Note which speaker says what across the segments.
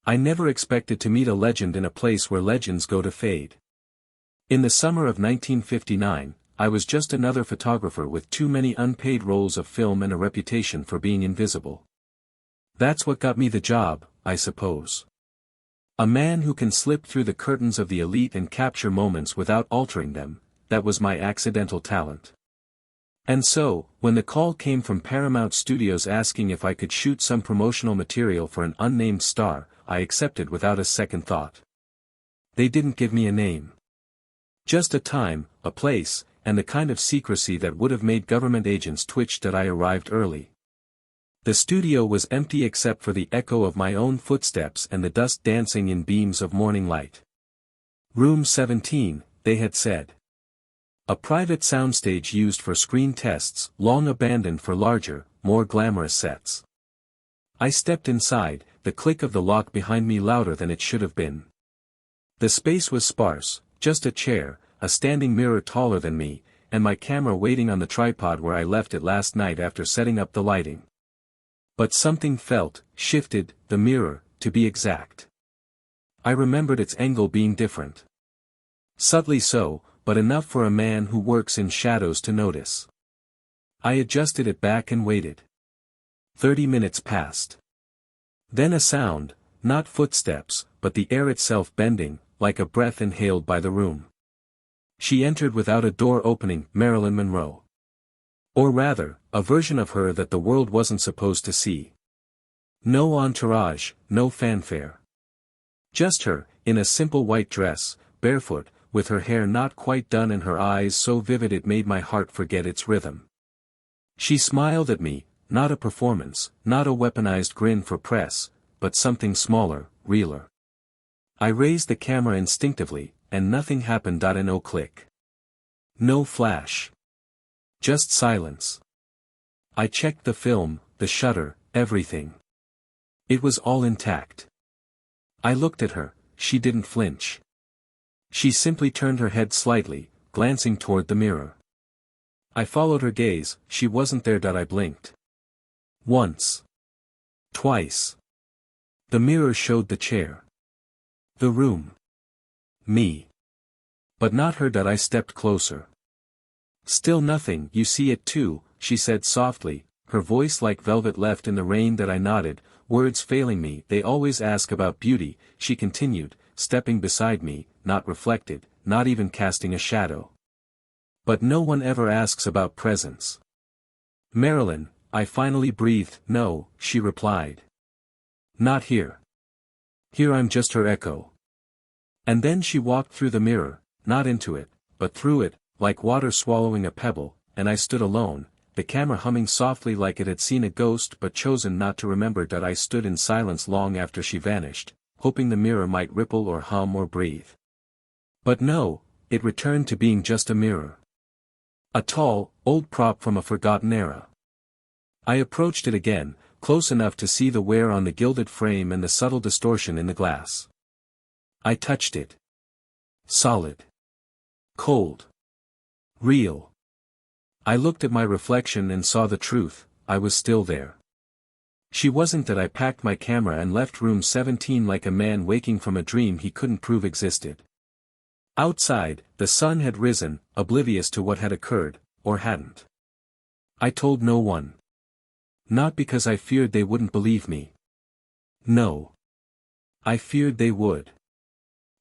Speaker 1: I never expected to meet a legend in a place where legends go to fade. In the summer of 1959, I was just another photographer with too many unpaid rolls of film and a reputation for being invisible. That's what got me the job, I suppose. A man who can slip through the curtains of the elite and capture moments without altering them, that was my accidental talent. And so, when the call came from Paramount Studios asking if I could shoot some promotional material for an unnamed star, I accepted without a second thought. They didn't give me a name. Just a time, a place, and the kind of secrecy that would have made government agents twitch that I arrived early. The studio was empty except for the echo of my own footsteps and the dust dancing in beams of morning light. Room 17, they had said. A private soundstage used for screen tests, long abandoned for larger, more glamorous sets. I stepped inside, the click of the lock behind me louder than it should have been. The space was sparse, just a chair, a standing mirror taller than me, and my camera waiting on the tripod where I left it last night after setting up the lighting. But something shifted, the mirror, to be exact. I remembered its angle being different. Subtly so, but enough for a man who works in shadows to notice. I adjusted it back and waited. 30 minutes passed. Then a sound, not footsteps, but the air itself bending, like a breath inhaled by the room. She entered without a door opening, Marilyn Monroe. Or rather, a version of her that the world wasn't supposed to see. No entourage, no fanfare. Just her, in a simple white dress, barefoot, with her hair not quite done and her eyes so vivid it made my heart forget its rhythm. She smiled at me, not a performance, not a weaponized grin for press, but something smaller, realer. I raised the camera instinctively, and nothing happened. No click. No flash. Just silence. I checked the film, the shutter, everything. It was all intact. I looked at her, she didn't flinch. She simply turned her head slightly, glancing toward the mirror. I followed her gaze, she wasn't there. I blinked. Once. Twice. The mirror showed the chair. The room. Me. But not her. I stepped closer. Still nothing. You see it too, she said softly, her voice like velvet left in the rain. I nodded, words failing me. They always ask about beauty, she continued, stepping beside me, not reflected, not even casting a shadow. But no one ever asks about presence. Marilyn, I finally breathed. No, she replied. Not here. Here I'm just her echo. And then she walked through the mirror, not into it, but through it, like water swallowing a pebble, and I stood alone, the camera humming softly like it had seen a ghost but chosen not to remember. I stood in silence long after she vanished, hoping the mirror might ripple or hum or breathe. But no, it returned to being just a mirror. A tall, old prop from a forgotten era. I approached it again, close enough to see the wear on the gilded frame and the subtle distortion in the glass. I touched it. Solid. Cold. Real. I looked at my reflection and saw the truth, I was still there. She wasn't. I packed my camera and left room 17 like a man waking from a dream he couldn't prove existed. Outside, the sun had risen, oblivious to what had occurred, or hadn't. I told no one. Not because I feared they wouldn't believe me. No. I feared they would.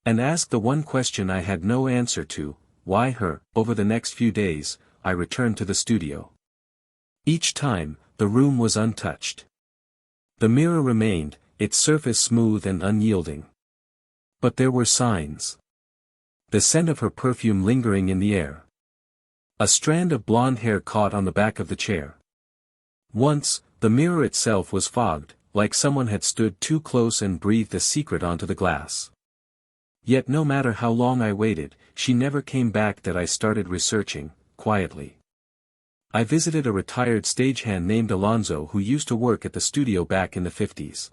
Speaker 1: And asked the one question I had no answer to, why her? Over the next few days, I returned to the studio. Each time, the room was untouched. The mirror remained, its surface smooth and unyielding. But there were signs. The scent of her perfume lingering in the air. A strand of blonde hair caught on the back of the chair. Once, the mirror itself was fogged, like someone had stood too close and breathed a secret onto the glass. Yet no matter how long I waited, she never came back. I started researching, quietly. I visited a retired stagehand named Alonzo who used to work at the studio back in the 50s.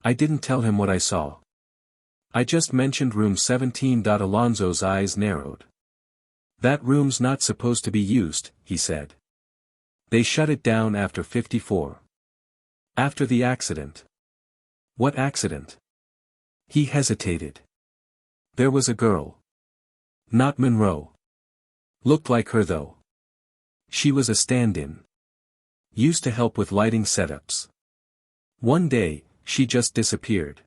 Speaker 1: I didn't tell him what I saw. I just mentioned room 17. Alonzo's eyes narrowed. That room's not supposed to be used, he said. They shut it down after 54. After the accident. What accident? He hesitated. There was a girl. Not Monroe. Looked like her though. She was a stand-in. Used to help with lighting setups. One day, she just disappeared.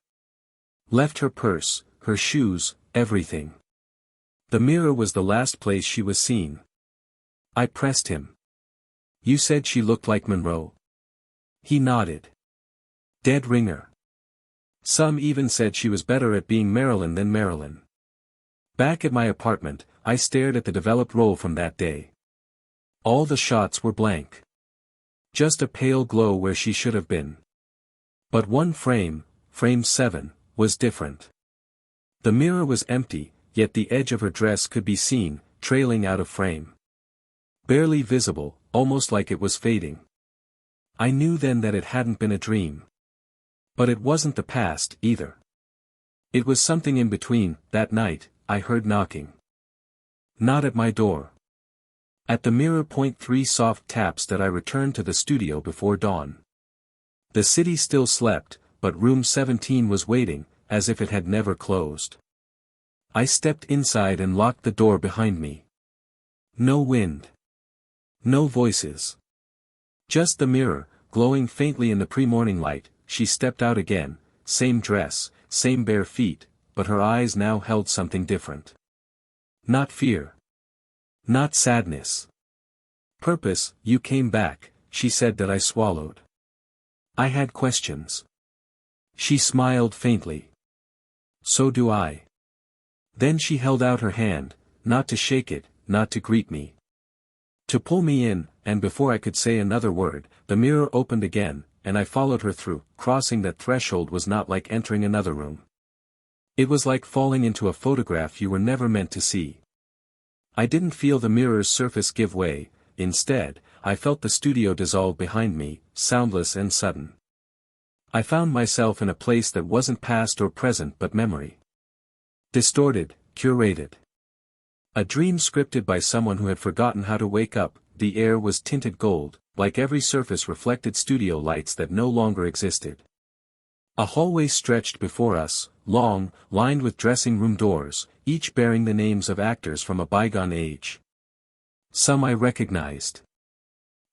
Speaker 1: Left her purse, her shoes, everything. The mirror was the last place she was seen. I pressed him. You said she looked like Monroe? He nodded. Dead ringer. Some even said she was better at being Marilyn than Marilyn. Back at my apartment, I stared at the developed roll from that day. All the shots were blank. Just a pale glow where she should have been. But one frame, frame 7, was different. The mirror was empty, yet the edge of her dress could be seen, trailing out of frame. Barely visible, almost like it was fading. I knew then that it hadn't been a dream. But it wasn't the past, either. It was something in between. That night, I heard knocking. Not at my door. At the mirror. 3 soft taps that I returned to the studio before dawn. The city still slept, but room 17 was waiting, as if it had never closed. I stepped inside and locked the door behind me. No wind. No voices. Just the mirror, glowing faintly in the pre-morning light. She stepped out again, same dress, same bare feet, but her eyes now held something different. Not fear. Not sadness. Purpose. You came back, she said. That I swallowed. I had questions. She smiled faintly. So do I. Then she held out her hand, not to shake it, not to greet me. To pull me in, and before I could say another word, the mirror opened again, and I followed her through. Crossing that threshold was not like entering another room. It was like falling into a photograph you were never meant to see. I didn't feel the mirror's surface give way. Instead, I felt the studio dissolve behind me, soundless and sudden. I found myself in a place that wasn't past or present but memory. Distorted, curated. A dream scripted by someone who had forgotten how to wake up. The air was tinted gold, like every surface reflected studio lights that no longer existed. A hallway stretched before us, long, lined with dressing room doors, each bearing the names of actors from a bygone age. Some I recognized.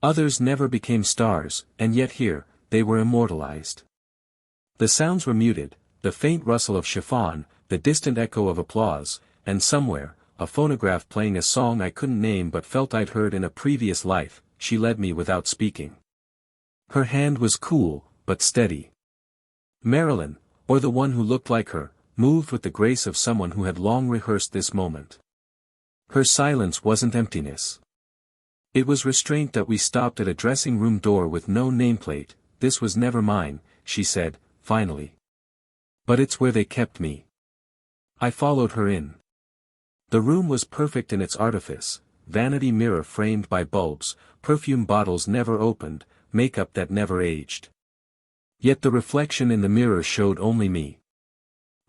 Speaker 1: Others never became stars, and yet here, they were immortalized. The sounds were muted, the faint rustle of chiffon, the distant echo of applause, and somewhere, a phonograph playing a song I couldn't name but felt I'd heard in a previous life. She led me without speaking. Her hand was cool, but steady. Marilyn, or the one who looked like her, moved with the grace of someone who had long rehearsed this moment. Her silence wasn't emptiness. It was restraint. That we stopped at a dressing room door with no nameplate. This was never mine, she said, finally. But it's where they kept me. I followed her in. The room was perfect in its artifice, vanity mirror framed by bulbs, perfume bottles never opened, makeup that never aged. Yet the reflection in the mirror showed only me.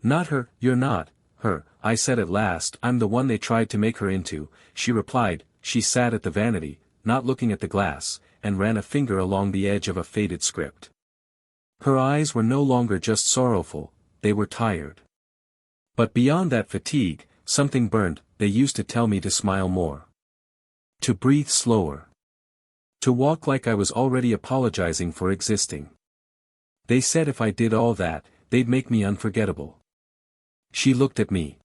Speaker 1: Not her. You're not her, I said at last. I'm the one they tried to make her into, she replied. She sat at the vanity, not looking at the glass, and ran a finger along the edge of a faded script. Her eyes were no longer just sorrowful, they were tired. But beyond that fatigue, something burned. They used to tell me to smile more. To breathe slower. To walk like I was already apologizing for existing. They said if I did all that, they'd make me unforgettable. She looked at me.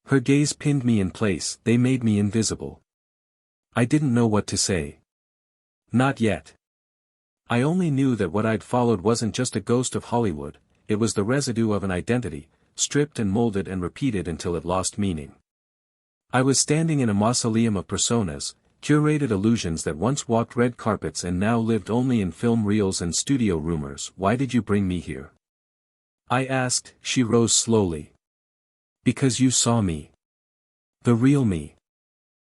Speaker 1: Her gaze pinned me in place. They made me invisible. I didn't know what to say. Not yet. I only knew that what I'd followed wasn't just a ghost of Hollywood, it was the residue of an identity, stripped and molded and repeated until it lost meaning. I was standing in a mausoleum of personas, curated illusions that once walked red carpets and now lived only in film reels and studio rumors. Why did you bring me here? I asked. She rose slowly. Because you saw me. The real me.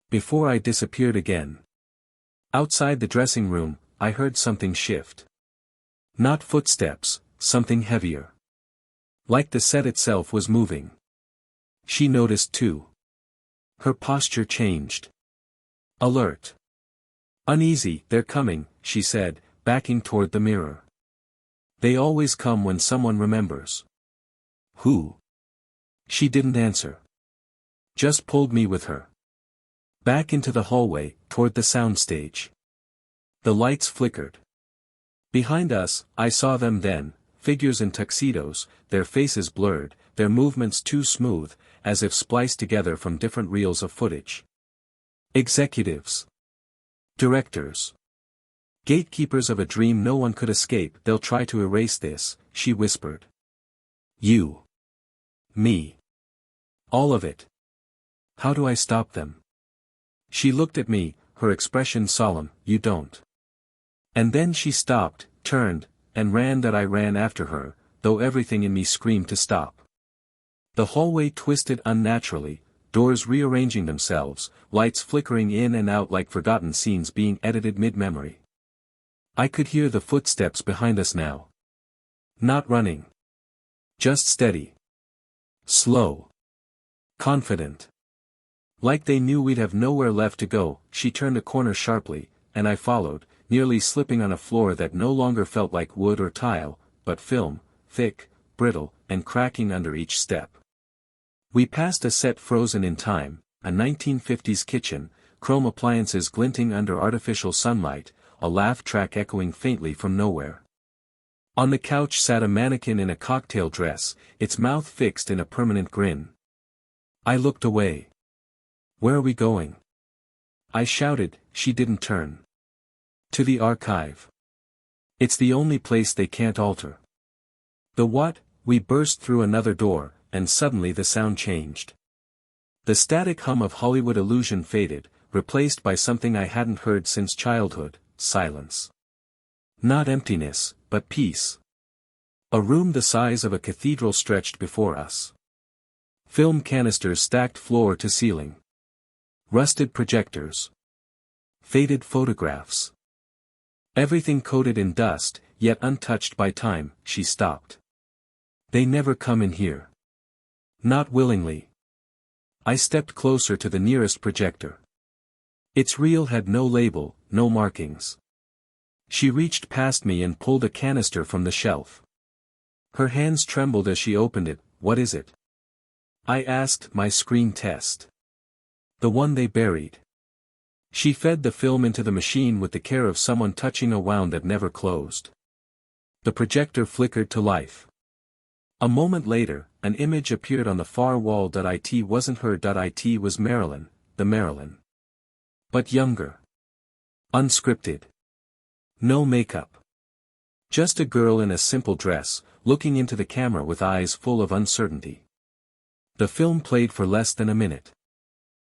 Speaker 1: Before I disappeared again. Outside the dressing room, I heard something shift. Not footsteps, something heavier. Like the set itself was moving. She noticed too. Her posture changed. Alert. Uneasy. They're coming, she said, backing toward the mirror. They always come when someone remembers. Who? She didn't answer. Just pulled me with her. Back into the hallway, toward the soundstage. The lights flickered. Behind us, I saw them then, figures in tuxedos, their faces blurred, their movements too smooth, as if spliced together from different reels of footage. Executives. Directors. Gatekeepers of a dream no one could escape. They'll try to erase this, she whispered. You. Me. All of it. How do I stop them? She looked at me, her expression solemn. You don't. And then she stopped, turned, and ran. That I ran after her, though everything in me screamed to stop. The hallway twisted unnaturally, doors rearranging themselves, lights flickering in and out like forgotten scenes being edited mid-memory. I could hear the footsteps behind us now. Not running. Just steady. Slow. Confident. Like they knew we'd have nowhere left to go. She turned a corner sharply, and I followed, nearly slipping on a floor that no longer felt like wood or tile, but film, thick, brittle, and cracking under each step. We passed a set frozen in time, a 1950s kitchen, chrome appliances glinting under artificial sunlight, a laugh track echoing faintly from nowhere. On the couch sat a mannequin in a cocktail dress, its mouth fixed in a permanent grin. I looked away. Where are we going? I shouted. She didn't turn. To the archive. It's the only place they can't alter. The what? We burst through another door, and suddenly the sound changed. The static hum of Hollywood illusion faded, replaced by something I hadn't heard since childhood. Silence. Not emptiness, but peace. A room the size of a cathedral stretched before us. Film canisters stacked floor to ceiling. Rusted projectors. Faded photographs. Everything coated in dust, yet untouched by time. She stopped. They never come in here. Not willingly. I stepped closer to the nearest projector. Its reel had no label, no markings. She reached past me and pulled a canister from the shelf. Her hands trembled as she opened it. What is it? I asked. My screen test. The one they buried. She fed the film into the machine with the care of someone touching a wound that never closed. The projector flickered to life. A moment later, an image appeared on the far wall. It wasn't her. It was Marilyn, the Marilyn. But younger. Unscripted. No makeup. Just a girl in a simple dress, looking into the camera with eyes full of uncertainty. The film played for less than a minute.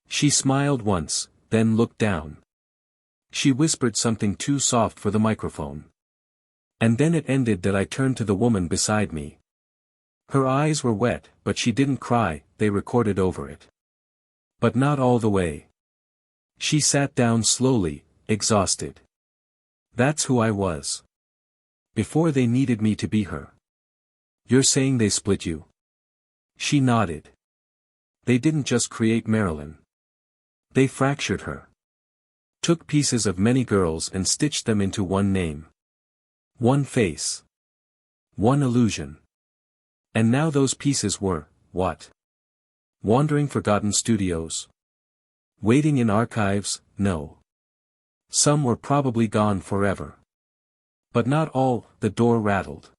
Speaker 1: She smiled once, then looked down. She whispered something too soft for the microphone. And then it ended. I turned to the woman beside me. Her eyes were wet, but she didn't cry. They recorded over it. But not all the way. She sat down slowly, exhausted. That's who I was. Before they needed me to be her. You're saying they split you? She nodded. They didn't just create Marilyn. They fractured her. Took pieces of many girls and stitched them into one name. One face. One illusion. And now those pieces were, what? Wandering forgotten studios? Waiting in archives? No. Some were probably gone forever. But not all. The door rattled.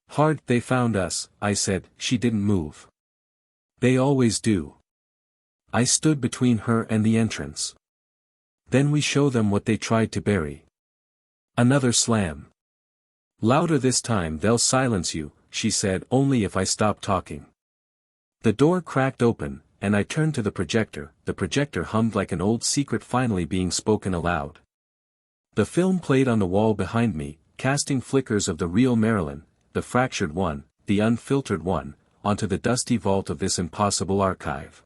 Speaker 1: Hard. They found us, I said. She didn't move. They always do. I stood between her and the entrance. Then we show them what they tried to bury. Another slam. Louder this time. They'll silence you, she said. Only if I stop talking. The door cracked open, and I turned to the projector. The projector hummed like an old secret finally being spoken aloud. The film played on the wall behind me, casting flickers of the real Marilyn, the fractured one, the unfiltered one, onto the dusty vault of this impossible archive.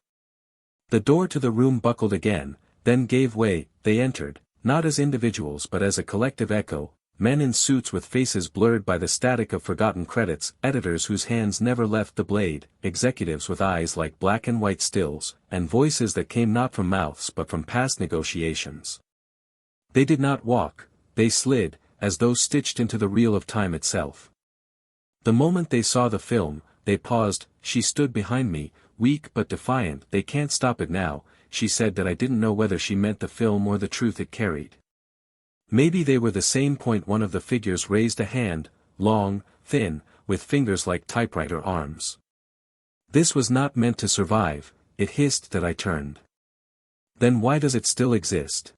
Speaker 1: The door to the room buckled again, then gave way. They entered, not as individuals but as a collective echo, men in suits with faces blurred by the static of forgotten credits, editors whose hands never left the blade, executives with eyes like black and white stills, and voices that came not from mouths but from past negotiations. They did not walk, they slid, as though stitched into the reel of time itself. The moment they saw the film, they paused, she stood behind me, weak but defiant. They can't stop it now, she said. That I didn't know whether she meant the film or the truth it carried. Maybe they were the same point. One of the figures raised a hand, long, thin, with fingers like typewriter arms. This was not meant to survive, it hissed. That I turned. Then why does it still exist?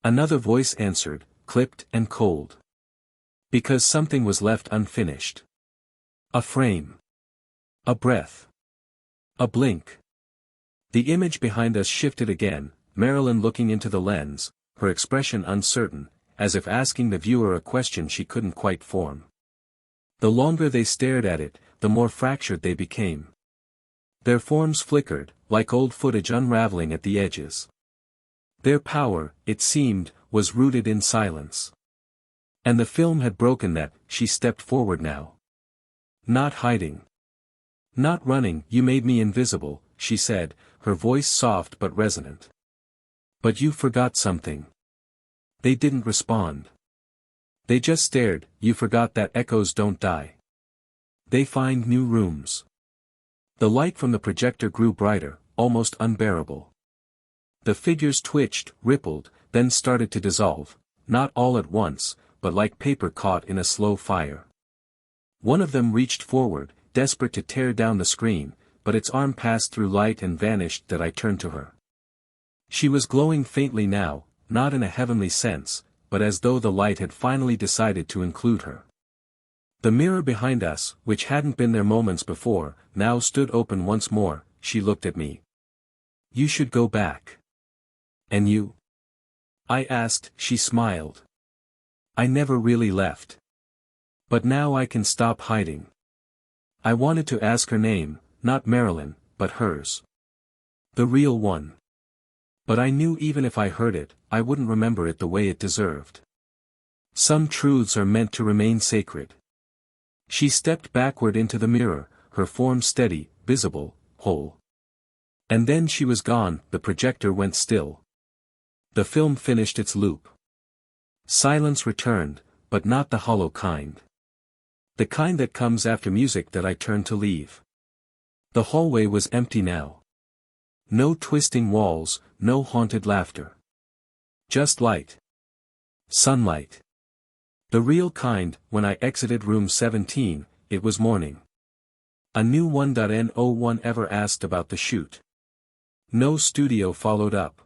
Speaker 1: Another voice answered, clipped and cold. Because something was left unfinished. A frame. A breath. A blink. The image behind us shifted again, Marilyn looking into the lens, her expression uncertain, as if asking the viewer a question she couldn't quite form. The longer they stared at it, the more fractured they became. Their forms flickered, like old footage unraveling at the edges. Their power, it seemed, was rooted in silence. And the film had broken that. She stepped forward now. Not hiding. Not running. You made me invisible, she said, her voice soft but resonant. But you forgot something. They didn't respond. They just stared. You forgot that echoes don't die. They find new rooms. The light from the projector grew brighter, almost unbearable. The figures twitched, rippled, then started to dissolve, not all at once, but like paper caught in a slow fire. One of them reached forward, desperate to tear down the screen, but its arm passed through light and vanished. That I turned to her. She was glowing faintly now, not in a heavenly sense, but as though the light had finally decided to include her. The mirror behind us, which hadn't been there moments before, now stood open once more. She looked at me. You should go back. And you? I asked. She smiled. I never really left. But now I can stop hiding. I wanted to ask her name, not Marilyn, but hers. The real one. But I knew even if I heard it, I wouldn't remember it the way it deserved. Some truths are meant to remain sacred. She stepped backward into the mirror, her form steady, visible, whole. And then she was gone. The projector went still. The film finished its loop. Silence returned, but not the hollow kind. The kind that comes after music. That I turned to leave. The hallway was empty now. No twisting walls, no haunted laughter. Just light. Sunlight. The real kind. When I exited room 17, it was morning. A new one. No one ever asked about the shoot. No studio followed up.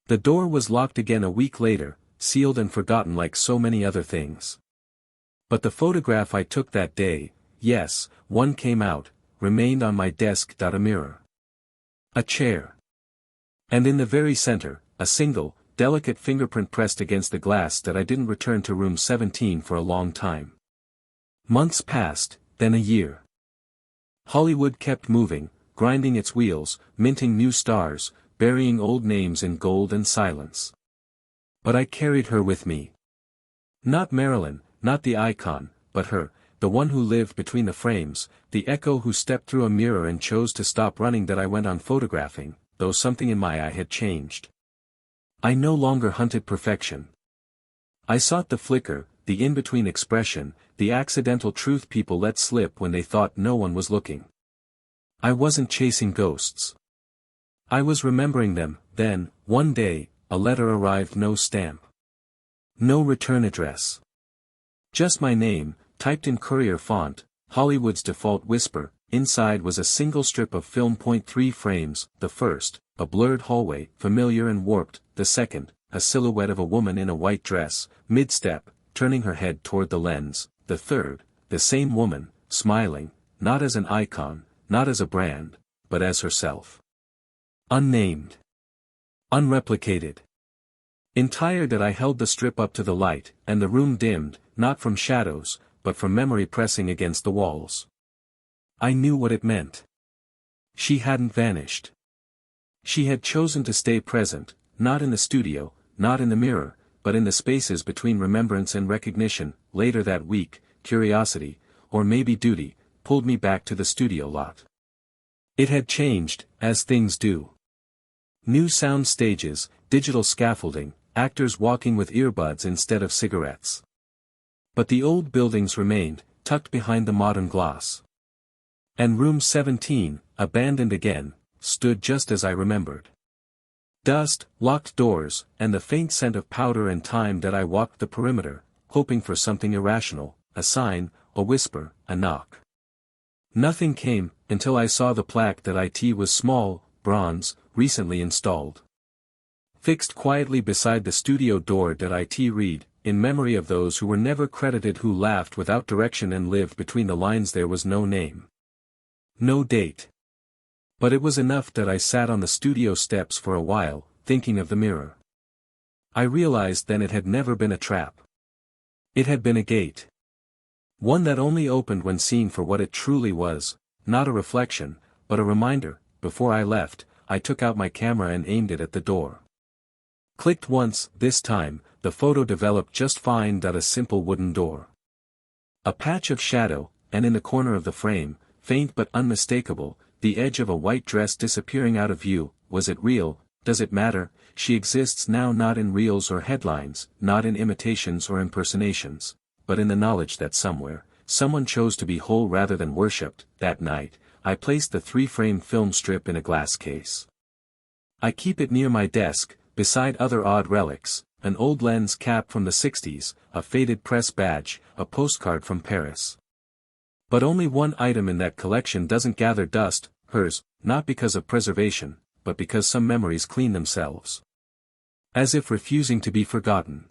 Speaker 1: The door was locked again a week later, sealed and forgotten like so many other things. But the photograph I took that day, yes, one came out, remained on my desk. A mirror. A chair. And in the very center, a single, delicate fingerprint pressed against the glass. That I didn't return to room 17 for a long time. Months passed, then a year. Hollywood kept moving, grinding its wheels, minting new stars, burying old names in gold and silence. But I carried her with me. Not Marilyn, not the icon, but her, the one who lived between the frames, the echo who stepped through a mirror and chose to stop running. That I went on photographing, though something in my eye had changed. I no longer hunted perfection. I sought the flicker, the in-between expression, the accidental truth people let slip when they thought no one was looking. I wasn't chasing ghosts. I was remembering them. Then, one day, a letter arrived. No stamp. No return address. Just my name, typed in courier font, Hollywood's default whisper. Inside was a single strip of film. 3 frames, the first, a blurred hallway, familiar and warped. The second, a silhouette of a woman in a white dress, mid-step, turning her head toward the lens. The third, the same woman, smiling, not as an icon, not as a brand, but as herself. Unnamed. Unreplicated. Tired that I held the strip up to the light, and the room dimmed, not from shadows, but from memory pressing against the walls. I knew what it meant. She hadn't vanished. She had chosen to stay present, not in the studio, not in the mirror, but in the spaces between remembrance and recognition. Later that week, curiosity, or maybe duty, pulled me back to the studio lot. It had changed, as things do. New sound stages, digital scaffolding, actors walking with earbuds instead of cigarettes. But the old buildings remained, tucked behind the modern gloss. And room 17, abandoned again, stood just as I remembered. Dust, locked doors, and the faint scent of powder and time that I walked the perimeter, hoping for something irrational, a sign, a whisper, a knock. Nothing came, until I saw the plaque that it was small, bronze, recently installed. Fixed quietly beside the studio door that it read, in memory of those who were never credited, who laughed without direction and lived between the lines. There was no name. No date. But it was enough that I sat on the studio steps for a while, thinking of the mirror. I realized then it had never been a trap. It had been a gate. One that only opened when seen for what it truly was, not a reflection, but a reminder. Before I left, I took out my camera and aimed it at the door. Clicked once. This time, the photo developed just fine. A simple wooden door. A patch of shadow, and in the corner of the frame, faint but unmistakable, the edge of a white dress disappearing out of view. Was it real? Does it matter? She exists now, not in reels or headlines, not in imitations or impersonations, but in the knowledge that somewhere, someone chose to be whole rather than worshipped. That night, I placed the 3-frame film strip in a glass case. I keep it near my desk, beside other odd relics, an old lens cap from the 60s, a faded press badge, a postcard from Paris. But only one item in that collection doesn't gather dust, hers, not because of preservation, but because some memories clean themselves. As if refusing to be forgotten.